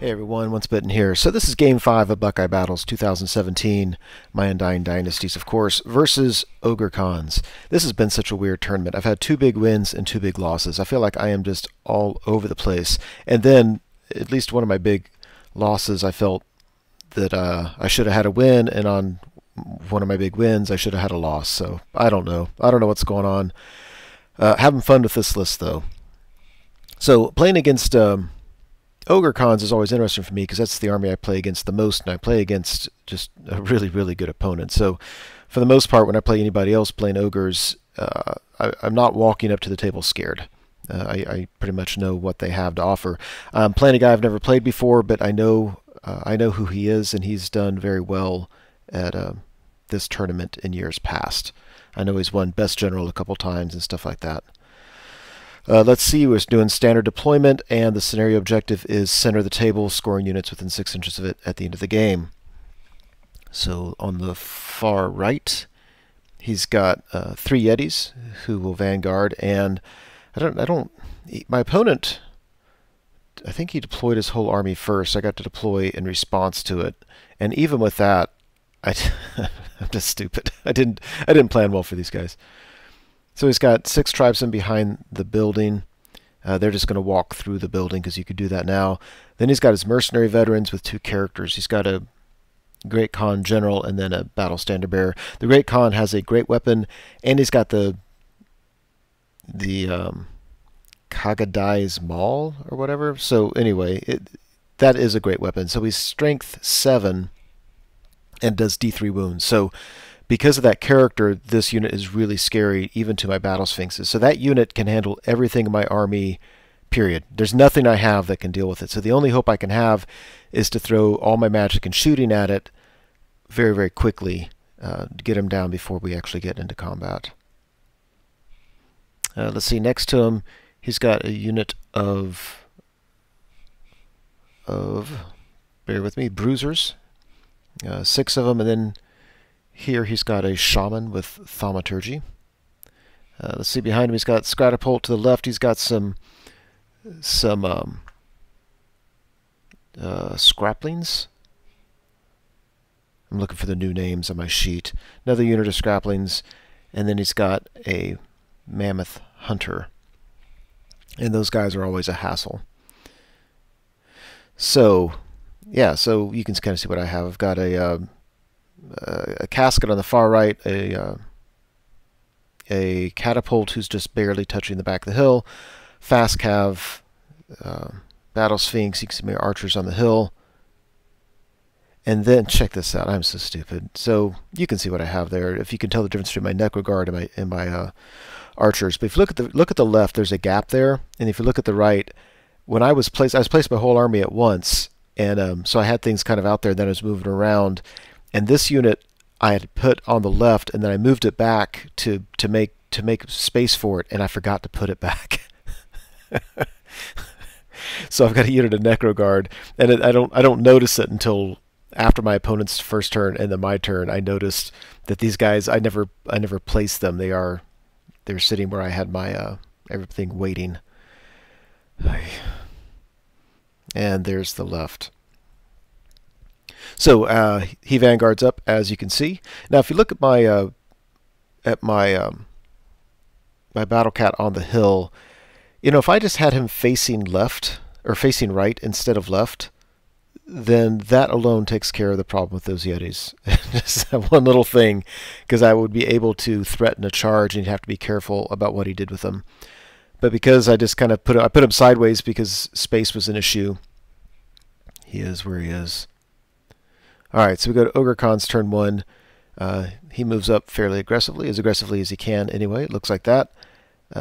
Hey everyone, Once Bitten here. So this is Game 5 of Buckeye Battles 2017, my Undying Dynasties, of course, versus Ogre Cons. This has been such a weird tournament. I've had 2 big wins and 2 big losses. I feel like I am just all over the place. And then, at least one of my big losses, I felt that I should have had a win, and on one of my big wins, I should have had a loss. So, I don't know. I don't know what's going on. Having fun with this list, though. So, playing against Ogre Cons is always interesting for me because that's the army I play against the most, and I play against just a really, really good opponent. So for the most part, when I play anybody else playing Ogres, I'm not walking up to the table scared. I pretty much know what they have to offer. I'm playing a guy I've never played before, but I know who he is, and he's done very well at this tournament in years past. I know he's won Best General a couple times and stuff like that. Let's see, we're doing standard deployment, and the scenario objective is center the table, scoring units within 6 inches of it at the end of the game. So on the far right, he's got 3 Yetis who will vanguard, and my opponent, I think he deployed his whole army first. I got to deploy in response to it, and even with that, I'm just stupid. I didn't plan well for these guys. So he's got 6 tribesmen behind the building. They're just going to walk through the building because you could do that now. Then he's got his mercenary veterans with 2 characters. He's got a Great Khan general and then a battle standard bearer. The Great Khan has a great weapon, and he's got the Kagadai's Maul or whatever. So anyway, that is a great weapon. So he's strength 7 and does D3 wounds. So because of that character, this unit is really scary, even to my battle sphinxes. So that unit can handle everything in my army, period. There's nothing I have that can deal with it. So the only hope I can have is to throw all my magic and shooting at it very, very quickly to get him down before we actually get into combat. Let's see, next to him, he's got a unit of bear with me, bruisers. 6 of them, and then here he's got a shaman with thaumaturgy. Let's see, behind him he's got Catapult. To the left he's got some scraplings. I'm looking for the new names on my sheet. Another unit of scraplings, and then he's got a mammoth hunter. And those guys are always a hassle. So, yeah, so you can kind of see what I have. I've got a casket on the far right, a catapult who's just barely touching the back of the hill, fast cav, battle sphinx. You can see my archers on the hill, and then check this out. I'm so stupid. So you can see what I have there. If you can tell the difference between my Necroguard and my archers. But if you look at the left, there's a gap there, and if you look at the right, when I was placed my whole army at once, and so I had things kind of out there. Then I was moving around. And this unit I had put on the left, and then I moved it back to make space for it, and I forgot to put it back. So I've got a unit of Necroguard, and I don't notice it until after my opponent's first turn and then my turn. I noticed that these guys I never placed them. They're sitting where I had my everything waiting. And there's the left. So he vanguards up, as you can see. Now, if you look at my my battle cat on the hill, you know, if I just had him facing left or facing right instead of left, then that alone takes care of the problem with those Yetis. Just that one little thing, because I would be able to threaten a charge, and you'd have to be careful about what he did with them. But because I just kind of put him sideways because space was an issue, he is where he is. Alright, so we go to Ogre Khan's turn 1. He moves up fairly aggressively as he can anyway. It looks like that.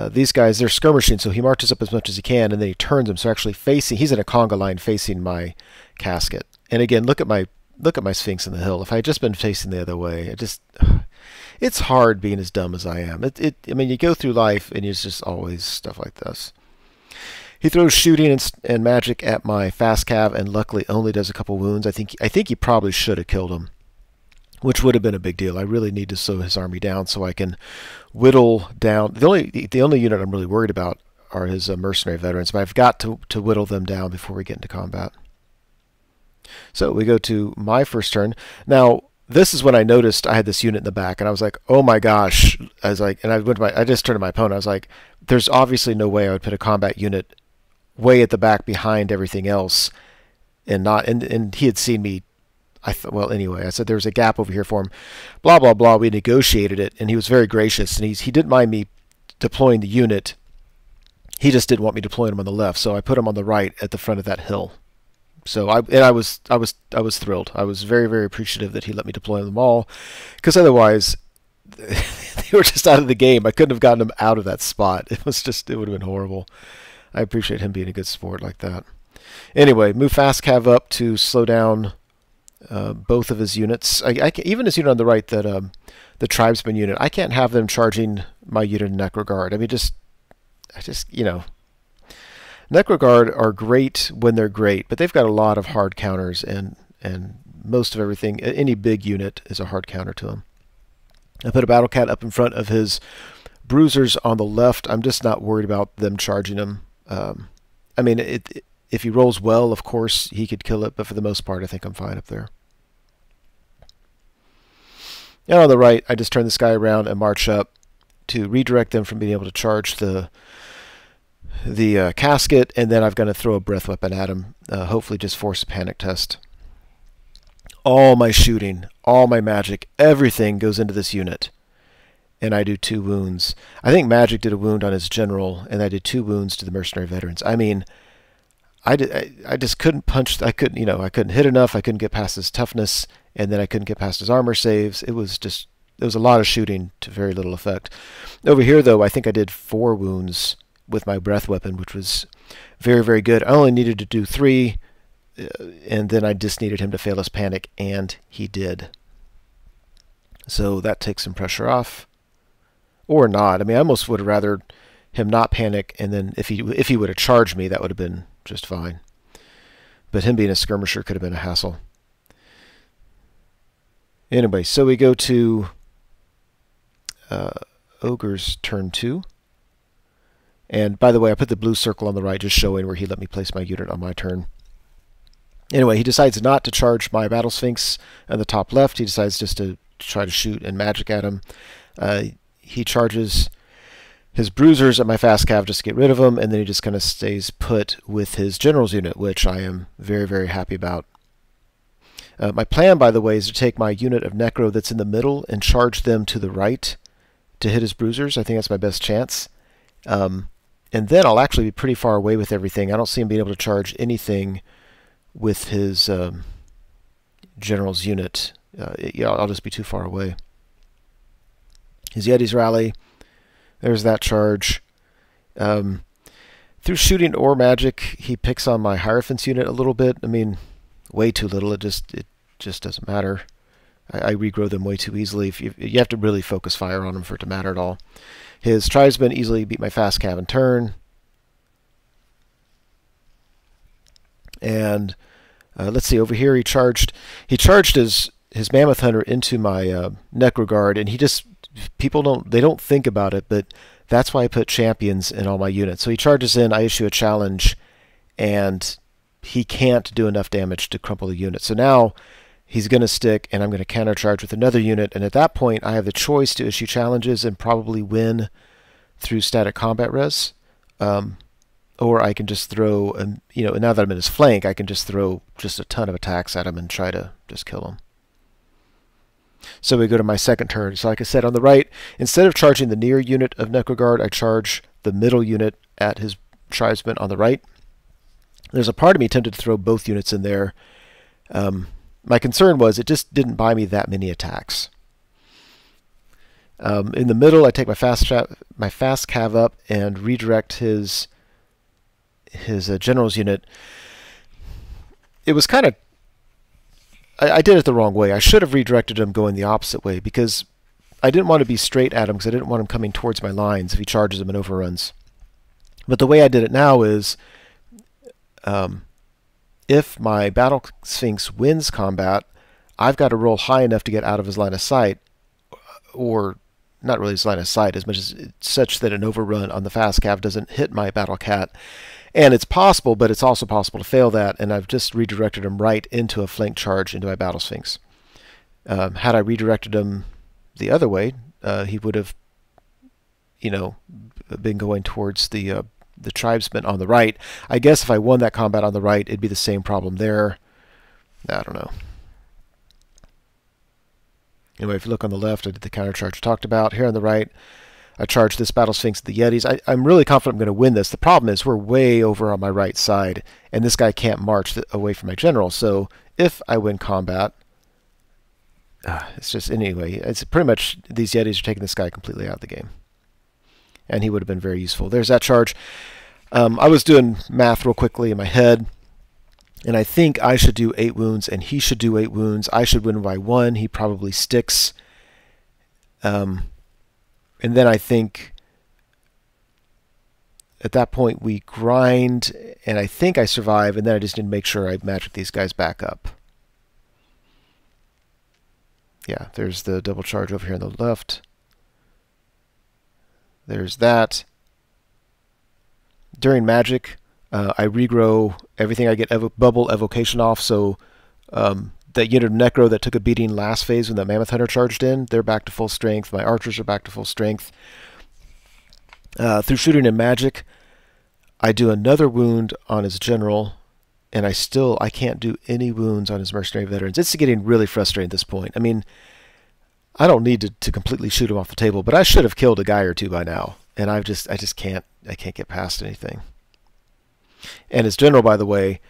These guys, they're skirmishing, so he marches up as much as he can, and then he turns them. So actually he's in a conga line facing my casket. And again, look at my Sphinx in the hill. If I had just been facing the other way, it's hard being as dumb as I am. I mean, you go through life, and it's just always stuff like this. He throws shooting and magic at my fast cav, and luckily only does a couple wounds. I think he probably should have killed him, which would have been a big deal. I really need to slow his army down so I can whittle down. The only unit I'm really worried about are his mercenary veterans, but I've got to whittle them down before we get into combat. So we go to my first turn. Now, this is when I noticed I had this unit in the back, and I was like, oh my gosh. I was like, and I just turned to my opponent. I was like, there's obviously no way I would put a combat unit way at the back behind everything else, and he had seen me. Well, anyway, I said there was a gap over here for him. Blah, blah, blah. We negotiated it, and he was very gracious, and he didn't mind me deploying the unit. He just didn't want me deploying him on the left, so I put him on the right at the front of that hill. So I was thrilled. I was very, very appreciative that he let me deploy them all, because otherwise they were just out of the game. I couldn't have gotten them out of that spot. It would have been horrible. I appreciate him being a good sport like that. Anyway, move fast cav up to slow down both of his units. Even his unit on the right, that the tribesman unit, I can't have them charging my unit in Necroguard. I mean, you know, Necroguard are great when they're great, but they've got a lot of hard counters, and most of everything, any big unit is a hard counter to them. I put a Battle Cat up in front of his bruisers on the left. I'm just not worried about them charging him. I mean, if he rolls well, of course, he could kill it, but for the most part, I think I'm fine up there. And on the right, I just turn this guy around and march up to redirect them from being able to charge the casket, and then I'm going to throw a breath weapon at him, hopefully just force a panic test. All my shooting, all my magic, everything goes into this unit, and I do 2 wounds. I think magic did a wound on his general, and I did 2 wounds to the mercenary veterans. I mean, I just couldn't punch. I couldn't hit enough. I couldn't get past his toughness, and then I couldn't get past his armor saves. It was a lot of shooting to very little effect. Over here, though, I think I did 4 wounds with my breath weapon, which was very, very good. I only needed to do 3, and then I just needed him to fail his panic, and he did. So that takes some pressure off, or not. I mean, I almost would have rather him not panic, and then if he would have charged me, that would have been just fine. But him being a skirmisher could have been a hassle. Anyway, so we go to Ogre's turn 2. And by the way, I put the blue circle on the right, just showing where he let me place my unit on my turn. Anyway, he decides not to charge my Battle Sphinx on the top left. He decides just to try to shoot and magic at him. He charges his bruisers at my fast cav just to get rid of them, and then he just kind of stays put with his general's unit, which I am very, very happy about. My plan, by the way, is to take my unit of Necro that's in the middle and charge them to the right to hit his bruisers. I think that's my best chance. And then I'll actually be pretty far away with everything. I don't see him being able to charge anything with his general's unit. I'll just be too far away. His Yetis rally. There's that charge. Through shooting or magic, he picks on my Hierophant's unit a little bit. I mean, way too little. It just doesn't matter. I regrow them way too easily. You have to really focus fire on them for it to matter at all. His tribesmen easily beat my fast cav in turn. And let's see, over here he charged his Mammoth Hunter into my Necroguard, and people don't think about it, but that's why I put champions in all my units. So he charges in, I issue a challenge, and he can't do enough damage to crumple the unit. So now he's going to stick, and I'm going to countercharge with another unit, and at that point I have the choice to issue challenges and probably win through static combat res, or I can just throw, now that I'm in his flank, I can just throw just a ton of attacks at him and try to just kill him. So we go to my second turn. So like I said, on the right, instead of charging the near unit of Necroguard, I charge the middle unit at his tribesman on the right. There's a part of me tempted to throw both units in there. My concern was it just didn't buy me that many attacks. In the middle, I take my fast cav up and redirect his general's unit. It was kind of... I did it the wrong way. I should have redirected him going the opposite way, because I didn't want to be straight at him, because I didn't want him coming towards my lines if he charges them and overruns. But the way I did it now is... if my Battle Sphinx wins combat, I've got to roll high enough to get out of his line of sight, or not really his line of sight as much as such that an overrun on the fast cav doesn't hit my battle cat. And it's possible, but it's also possible to fail that, and I've just redirected him right into a flank charge into my battle sphinx. Had I redirected him the other way, he would have, you know, been going towards the tribesmen on the right. I guess if I won that combat on the right, it'd be the same problem there. I don't know. Anyway, if you look on the left, I did the counter charge talked about. Here on the right, I charged this Battle Sphinx at the Yetis. I'm really confident I'm going to win this. The problem is we're way over on my right side, and this guy can't march away from my general. So if I win combat, it's just, anyway, it's pretty much these Yetis are taking this guy completely out of the game. And he would have been very useful. There's that charge. I was doing math real quickly in my head, and I think I should do 8 wounds, and he should do 8 wounds. I should win by 1. He probably sticks. And then I think at that point we grind, and I think I survive, and then I just need to make sure I magic these guys back up. Yeah, there's the double charge over here on the left. There's that. During magic, I regrow everything. I get bubble evocation off, so that unit of Necro that took a beating last phase when the Mammoth Hunter charged in, they're back to full strength. My archers are back to full strength. Through shooting and magic, I do another wound on his general, and I can't do any wounds on his mercenary veterans. It's getting really frustrating at this point. I mean, I don't need to completely shoot him off the table, but I should have killed a guy or two by now, and I just can't get past anything. And his general, by the way,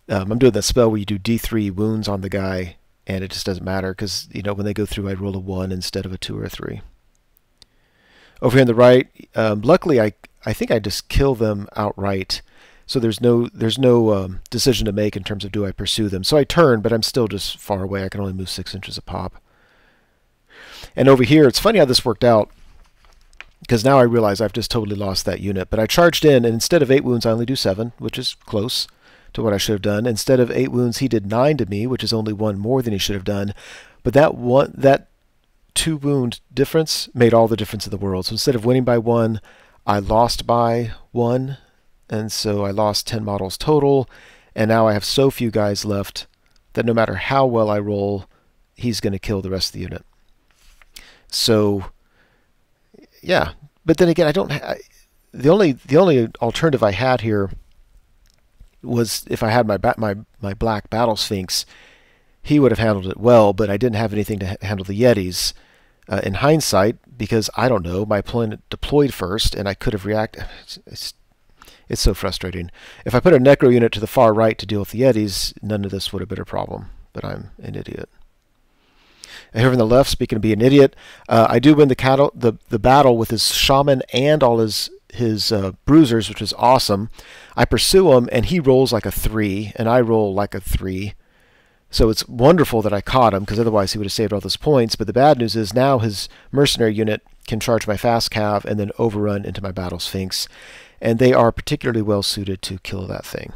I'm doing that spell where you do D3 wounds on the guy, and it just doesn't matter because, you know, when they go through, I roll a 1 instead of a 2 or a 3. Over here on the right, luckily I think I just kill them outright, so there's no decision to make in terms of do I pursue them. So I turn, but I'm still just far away. I can only move 6 inches a pop. And over here, it's funny how this worked out, because now I realize I've just totally lost that unit. But I charged in, and instead of 8 wounds, I only do 7, which is close to what I should have done. Instead of 8 wounds, he did 9 to me, which is only 1 more than he should have done. But that 2 wound difference made all the difference in the world. So instead of winning by 1, I lost by 1, and so I lost 10 models total. And now I have so few guys left that no matter how well I roll, he's going to kill the rest of the unit. So, yeah. But then again, the only alternative I had here was if I had my black Battle Sphinx, he would have handled it well, but I didn't have anything to handle the Yetis. In hindsight, because I don't know, my opponent deployed first, and I could have reacted. It's so frustrating. If I put a Necro unit to the far right to deal with the Yetis, none of this would have been a problem, but I'm an idiot. And here on the left, speaking of being an idiot, I do win the battle with his shaman and all his bruisers, which is awesome. I pursue him, and he rolls like a 3, and I roll like a 3. So it's wonderful that I caught him, because otherwise he would have saved all those points. But the bad news is now his mercenary unit can charge my fast cav and then overrun into my Battle Sphinx. And they are particularly well suited to kill that thing.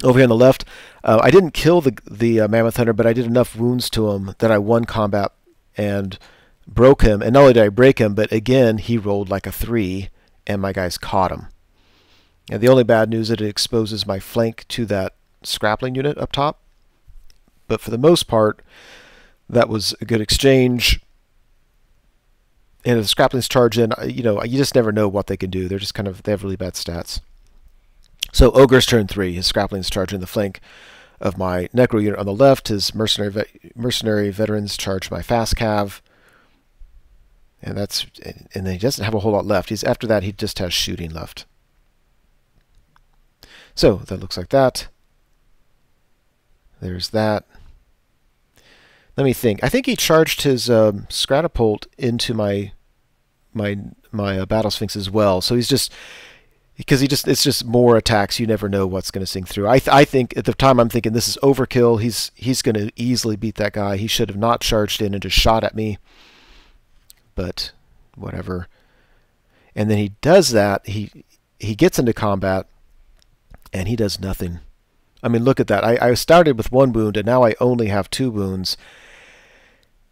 Over here on the left, I didn't kill the Mammoth Hunter, but I did enough wounds to him that I won combat and broke him. And not only did I break him, but again, he rolled like a 3, and my guys caught him. And the only bad news is that it exposes my flank to that scrappling unit up top. But for the most part, that was a good exchange. And if the scraplings charge in, you know, you just never know what they can do. They're just they have really bad stats. So Ogre's turn 3. His scraplings charge in the flank of my Necro unit on the left. His mercenary veterans charge my fast cav. And then he doesn't have a whole lot left. After that, he just has shooting left. So that looks like that. There's that. Let me think. I think he charged his Catapult into my Battle Sphinx as well. So it's just more attacks. You never know what's going to sink through. I think at the time I'm thinking this is overkill. He's going to easily beat that guy. He should have not charged in and just shot at me. But whatever. And then he does that. He gets into combat and he does nothing. I mean, look at that. I started with 1 wound, and now I only have 2 wounds.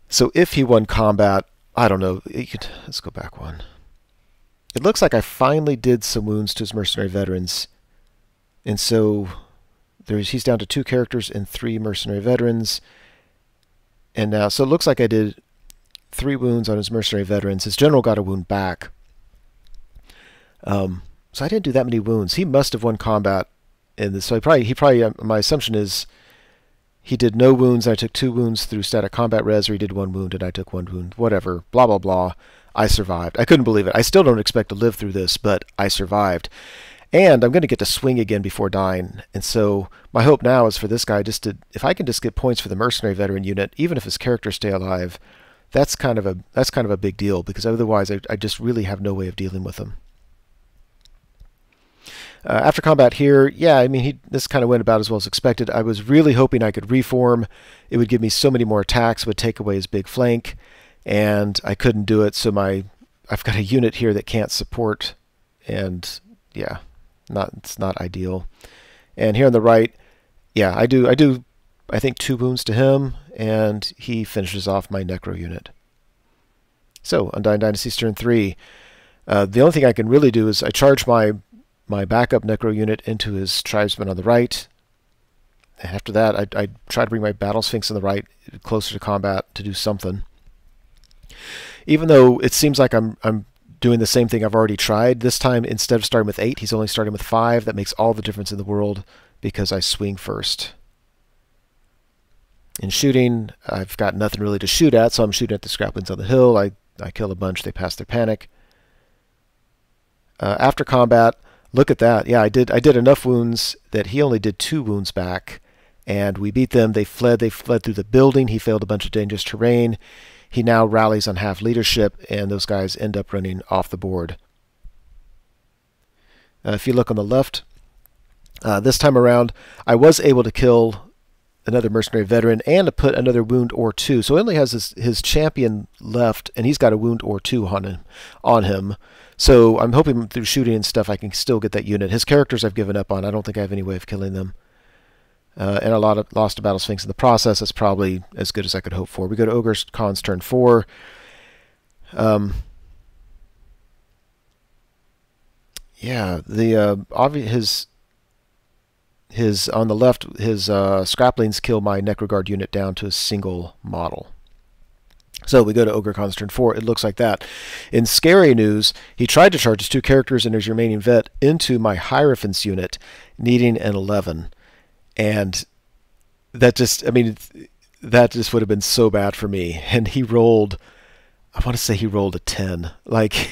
So if he won combat, I don't know. Let's go back one. It looks like I finally did some wounds to his mercenary veterans. And so he's down to 2 characters and 3 mercenary veterans. And now, so it looks like I did 3 wounds on his mercenary veterans. His general got a wound back. So I didn't do that many wounds. He must have won combat in this. So he probably my assumption is he did no wounds. I took 2 wounds through static combat res, or he did 1 wound and I took 1 wound. Whatever. Blah, blah, blah. I survived. I couldn't believe it. I still don't expect to live through this, but I survived. And I'm going to get to swing again before dying. And so my hope now is for this guy just to, if I can just get points for the mercenary veteran unit, even if his characters stay alive, that's kind of a big deal, because otherwise I just really have no way of dealing with him. After combat here, yeah, I mean, this kind of went about as well as expected. I was really hoping I could reform. It would give me so many more attacks, would take away his big flank, and I couldn't do it. So I've got a unit here that can't support, and yeah, it's not ideal. And here on the right, yeah, I do I think 2 wounds to him, and he finishes off my Necro unit. So Undying Dynasties turn 3. The only thing I can really do is I charge my backup Necro unit into his tribesman on the right. And after that, I try to bring my Battle Sphinx on the right closer to combat to do something. Even though it seems like I'm doing the same thing I've already tried, this time instead of starting with 8, he's only starting with 5. That makes all the difference in the world because I swing first. In shooting, I've got nothing really to shoot at, so I'm shooting at the scraplings on the hill. I kill a bunch, they pass their panic. After combat, look at that. Yeah, I did enough wounds that he only did 2 wounds back, and we beat them. They fled through the building. He failed a bunch of dangerous terrain. He now rallies on half leadership, and those guys end up running off the board. If you look on the left, this time around, I was able to kill another mercenary veteran and to put another wound or 2. So he only has his champion left, and he's got a wound or 2 on him. So I'm hoping through shooting and stuff I can still get that unit. His characters I've given up on. I don't think I have any way of killing them. And lost a Battle Sphinx in the process. That's probably as good as I could hope for. We go to Ogre Khan's turn 4. Yeah, his on the left, his scraplings kill my Necroguard unit down to a single model. So we go to Ogre Khan's turn 4. It looks like that. In scary news, he tried to charge his 2 characters and his remaining vet into my Hierophant's unit, needing an 11. And that just, I mean, that just would have been so bad for me. And he rolled, I want to say he rolled a 10. Like,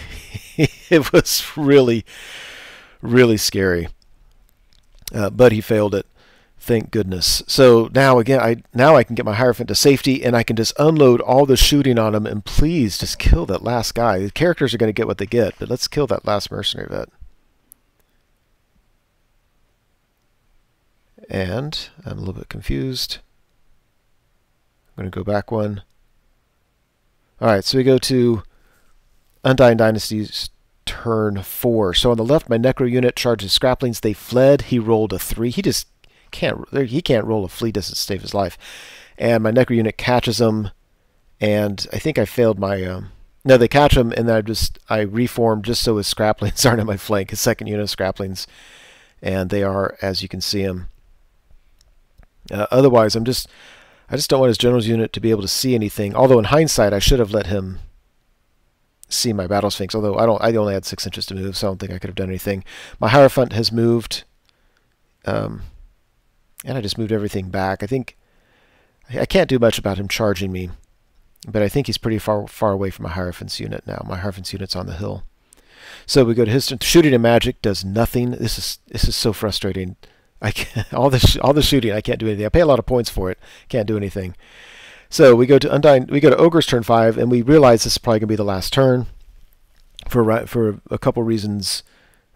it was really, really scary. But he failed it. Thank goodness. So now again, I can get my Hierophant to safety, and I can just unload all the shooting on him, and please just kill that last guy. The characters are going to get what they get, but let's kill that last mercenary vet. And I'm a little bit confused. I'm going to go back one. Alright, so we go to Undying Dynasties turn 4. So on the left, my Necro unit charges scraplings. They fled. He rolled a 3. He just can't roll a flee distance to save his life. And my Necro unit catches him, and I think I failed my... no, they catch him, and then I reform just so his scraplings aren't on my flank. His second unit of scraplings. And they are, as you can see him. Otherwise, I just don't want his general's unit to be able to see anything. Although in hindsight, I should have let him see my Battle Sphinx. Although I only had 6 inches to move, so I don't think I could have done anything. My Hierophant has moved, and I just moved everything back. I think I can't do much about him charging me, but I think he's pretty far away from my Hierophant's unit now. My Hierophant's unit's on the hill. So we go to his shooting and magic does nothing. This is so frustrating. I can't, all the shooting, I can't do anything. I pay a lot of points for it. Can't do anything. So we go to Ogre's turn 5, and we realize this is probably going to be the last turn for a couple reasons.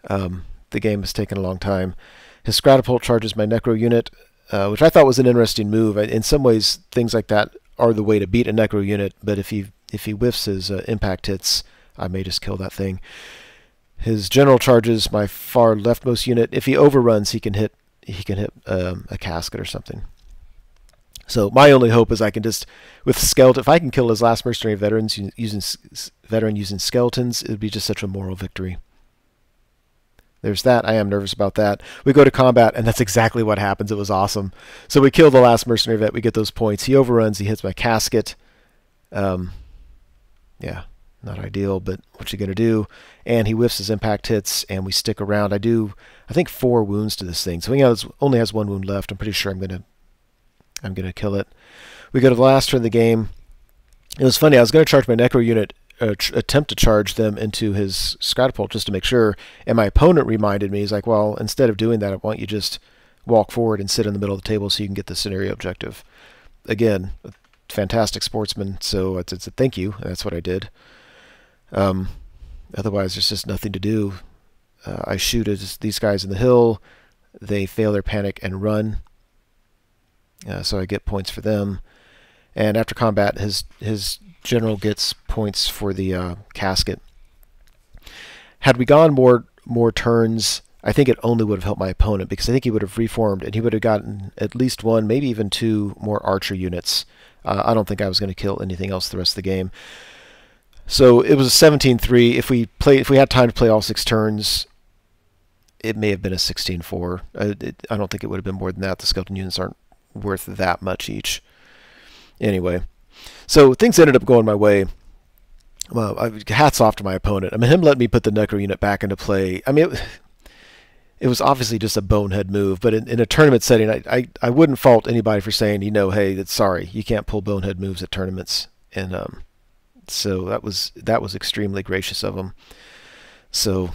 The game has taken a long time. His Catapult charges my Necro unit, which I thought was an interesting move. In some ways, things like that are the way to beat a Necro unit, but if he whiffs his impact hits, I may just kill that thing. His general charges my far leftmost unit. If he overruns, he can hit a casket or something. So my only hope is I can just, with skeleton, if I can kill his last mercenary veterans using skeletons, it would be just such a moral victory. There's that. I am nervous about that. We go to combat, and that's exactly what happens. It was awesome. So we kill the last mercenary vet. We get those points. He overruns. He hits my casket. Yeah, not ideal, but what you gonna do? And he whiffs his impact hits, and we stick around. I do, I think, 4 wounds to this thing. So he only has 1 wound left. I'm pretty sure I'm gonna kill it. We go to the last turn of the game. It was funny. I was gonna charge my Necro unit. Attempt to charge them into his catapult just to make sure, and my opponent reminded me, he's like, well, instead of doing that, I want you just walk forward and sit in the middle of the table so you can get the scenario objective. Again, a fantastic sportsman, so it's a thank you, and that's what I did. Otherwise, there's just nothing to do. I shoot at these guys in the hill, they fail their panic and run, so I get points for them. And after combat, his general gets points for the casket. Had we gone more turns, I think it only would have helped my opponent, because I think he would have reformed and he would have gotten at least 1, maybe even 2 more archer units. I don't think I was going to kill anything else the rest of the game. So it was a 17-3. If we had time to play all 6 turns, it may have been a 16-4. I don't think it would have been more than that. The skeleton units aren't worth that much each. Anyway, so things ended up going my way. Well, hats off to my opponent. I mean, him letting me put the Necro unit back into play. I mean, it was obviously just a bonehead move, but in a tournament setting, I wouldn't fault anybody for saying, hey, sorry, you can't pull bonehead moves at tournaments. And so that was extremely gracious of him. So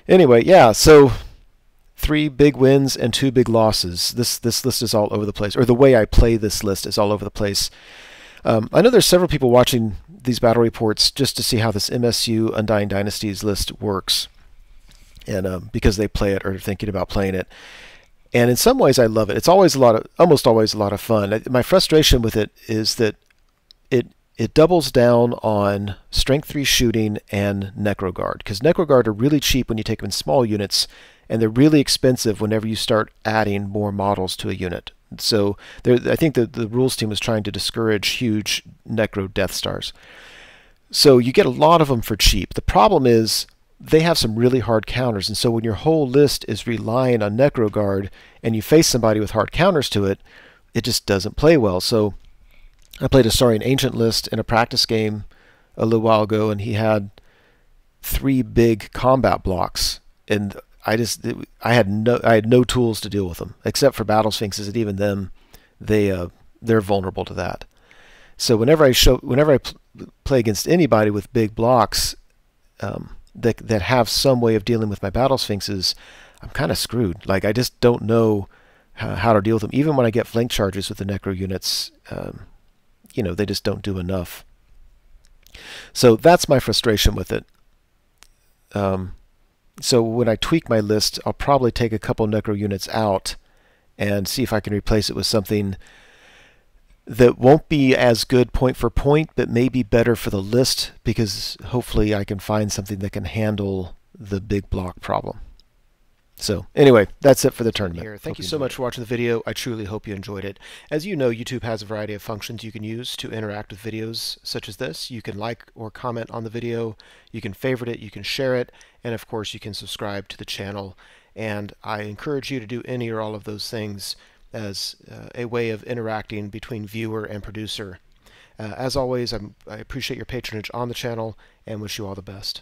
anyway, yeah, so 3 big wins and 2 big losses. This list is all over the place, or the way I play this list is all over the place. I know there's several people watching these battle reports just to see how this MSU Undying Dynasties list works, and because they play it or are thinking about playing it. And in some ways, I love it. It's almost always a lot of fun. My frustration with it is that it doubles down on Strength 3 shooting and Necro Guard, because Necro Guard are really cheap when you take them in small units, and they're really expensive whenever you start adding more models to a unit. So I think the rules team was trying to discourage huge Necro Death Stars. So you get a lot of them for cheap. The problem is they have some really hard counters, and so when your whole list is relying on Necro Guard and you face somebody with hard counters to it, it just doesn't play well. So I played a Saurian Ancient list in a practice game a little while ago, and he had 3 big combat blocks, and I had no tools to deal with them except for Battle Sphinxes, and even them, they're vulnerable to that. So whenever I play against anybody with big blocks that have some way of dealing with my Battle Sphinxes, I'm kind of screwed. Like, I just don't know how to deal with them. Even when I get flank charges with the Necro units, they just don't do enough. So that's my frustration with it. So when I tweak my list, I'll probably take a couple Necro units out and see if I can replace it with something that won't be as good point for point, but may be better for the list, because hopefully I can find something that can handle the big block problem. So anyway, that's it for the tournament. Thank you so much for watching the video. I truly hope you enjoyed it. As you know, YouTube has a variety of functions you can use to interact with videos such as this. You can like or comment on the video, you can favorite it, you can share it, and of course you can subscribe to the channel. And I encourage you to do any or all of those things as a way of interacting between viewer and producer. As always, I appreciate your patronage on the channel and wish you all the best.